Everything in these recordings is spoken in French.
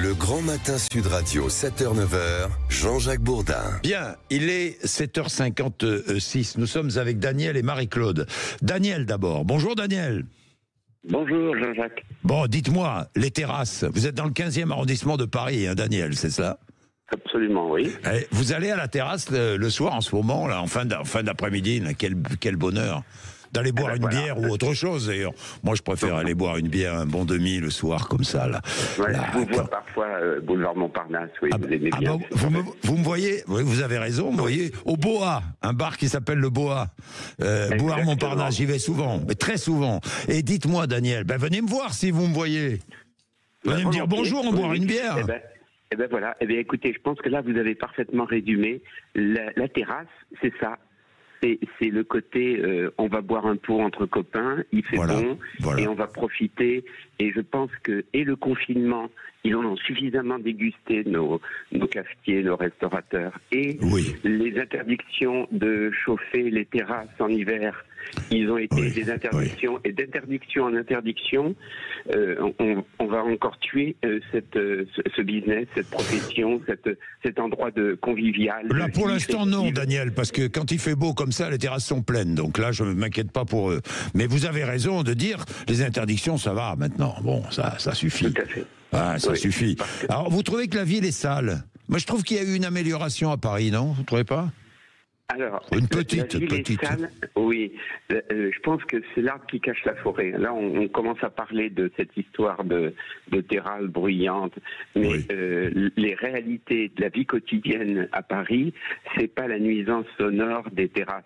Le Grand Matin Sud Radio, 7h-9h, Jean-Jacques Bourdin. Bien, il est 7h56. Nous sommes avec Daniel et Marie-Claude. Daniel d'abord. Bonjour Daniel. Bonjour Jean-Jacques. Bon, dites-moi, les terrasses. Vous êtes dans le 15e arrondissement de Paris, hein, Daniel, c'est ça? Absolument, oui. Vous allez à la terrasse le soir en ce moment, là, en fin d'après-midi, là, quel bonheur d'aller boire une bière ou autre chose d'ailleurs. Moi je préfère aller boire une bière, un bon demi le soir comme ça là. Ouais, là je vous vois parfois boulevard Montparnasse, oui, vous aimez bien. Vous me voyez, oui, vous avez raison, vous voyez, au Boa, un bar qui s'appelle le Boa, boulevard Montparnasse, j'y vais souvent, mais très souvent. Et dites-moi Daniel, venez me voir si vous me voyez. Venez me dire bonjour, on boira une bière. Eh ben voilà, écoutez, je pense que là vous avez parfaitement résumé. La terrasse, c'est ça. C'est le côté, on va boire un pot entre copains, il fait bon, et on va profiter. Et je pense que, et le confinement, ils en ont suffisamment dégusté, nos cafetiers, nos restaurateurs, et les interdictions de chauffer les terrasses en hiver, ils ont été des interdictions, et d'interdiction en interdiction, on va encore tuer ce business, cette profession, cet endroit de convivial. Là, pour l'instant, non, Daniel, parce que quand il fait beau comme ça, les terrasses sont pleines. Donc là, je ne m'inquiète pas pour eux. Mais vous avez raison de dire, les interdictions, ça va maintenant. Bon, ça suffit. Tout à fait. Ah, ça suffit. Alors, vous trouvez que la ville est sale? Moi, je trouve qu'il y a eu une amélioration à Paris, non? Vous ne trouvez pas? Alors, une petite. Salle, oui, je pense que c'est l'arbre qui cache la forêt. Là, on commence à parler de cette histoire de terrasse bruyante, mais les réalités de la vie quotidienne à Paris, c'est pas la nuisance sonore des terrasses.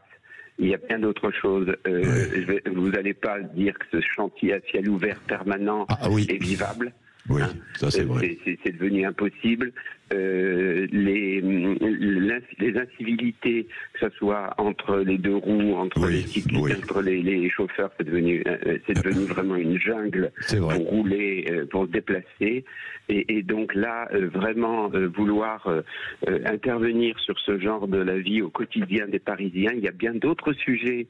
Il y a bien d'autres choses. Vous n'allez pas dire que ce chantier à ciel ouvert permanent est vivable. Oui, ça c'est vrai. C'est devenu impossible. Les incivilités, que ce soit entre les deux roues, entre les cyclistes, entre les chauffeurs, c'est devenu vraiment une jungle pour rouler, pour se déplacer. Et donc là, vraiment vouloir intervenir sur ce genre de la vie au quotidien des Parisiens, il y a bien d'autres sujets.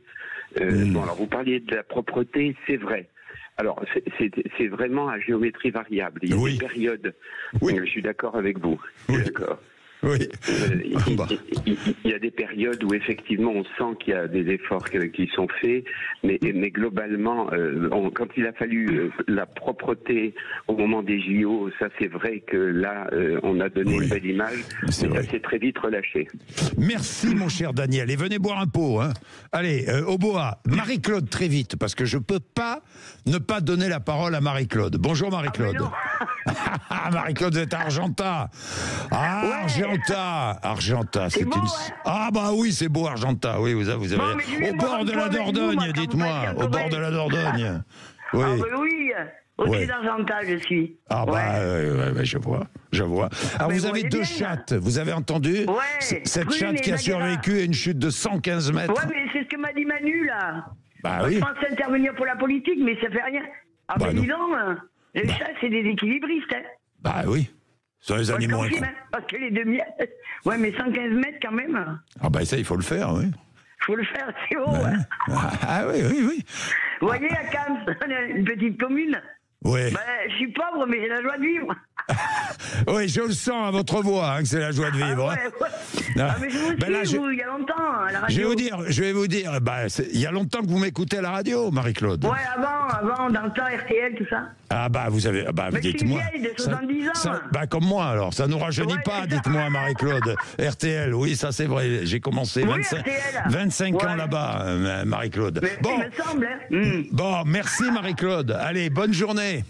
Bon, alors vous parliez de la propreté, c'est vrai. Alors, c'est vraiment à géométrie variable. Il y a des périodes. Je suis d'accord avec vous. Je suis d'accord. Oui. Il y a des périodes où effectivement on sent qu'il y a des efforts qui sont faits, mais globalement, quand il a fallu la propreté au moment des JO, ça c'est vrai que là on a donné une belle image, mais ça s'est très vite relâché. Merci mon cher Daniel, et venez boire un pot. Hein. Allez, au Boa, Marie-Claude très vite, parce que je peux pas ne pas donner la parole à Marie-Claude. Bonjour Marie-Claude. Marie-Claude, vous êtes à Argentat. Argentat, c'est beau, une... Ah bah oui, c'est beau Argentat. Oui, vous avez... Au bord de la Dordogne, dites-moi. Au bord de la Dordogne. Oui. Ah bah oui, au-dessus d'Argentat, je suis. Ah bah je vois. Alors vous avez deux chattes, vous avez entendu? Cette chatte qui a survécu à une chute de 115 mètres. Ouais, mais c'est ce que m'a dit Manu, là. Bah oui. Je pensais intervenir pour la politique, mais ça fait rien. Ah bah dis donc, les chats, c'est des équilibristes, hein. Bah oui. Sur les animaux. Parce que les demi... Ouais, mais 115 mètres quand même. Ah bah ça, il faut le faire, oui. Il faut le faire, c'est haut. Ah oui. Vous voyez, à Cannes, une petite commune. Oui. Je suis pauvre, mais j'ai la joie de vivre. Oui, je le sens à votre voix, que c'est la joie de vivre. Mais je vous suis, il y a longtemps, à la radio. Je vais vous dire, il y a longtemps que vous m'écoutez à la radio, Marie-Claude. Ouais, avant, dans le temps, RTL, tout ça. Ah vous avez... dites-moi. Je suis vieille de 70 ans. Comme moi, alors. Ça nous rajeunit pas, dites-moi, Marie-Claude. RTL, oui, ça c'est vrai. J'ai commencé 25 ans là-bas, Marie-Claude. Bon, il me semble. Bon, merci Marie-Claude. Allez, bonne journée.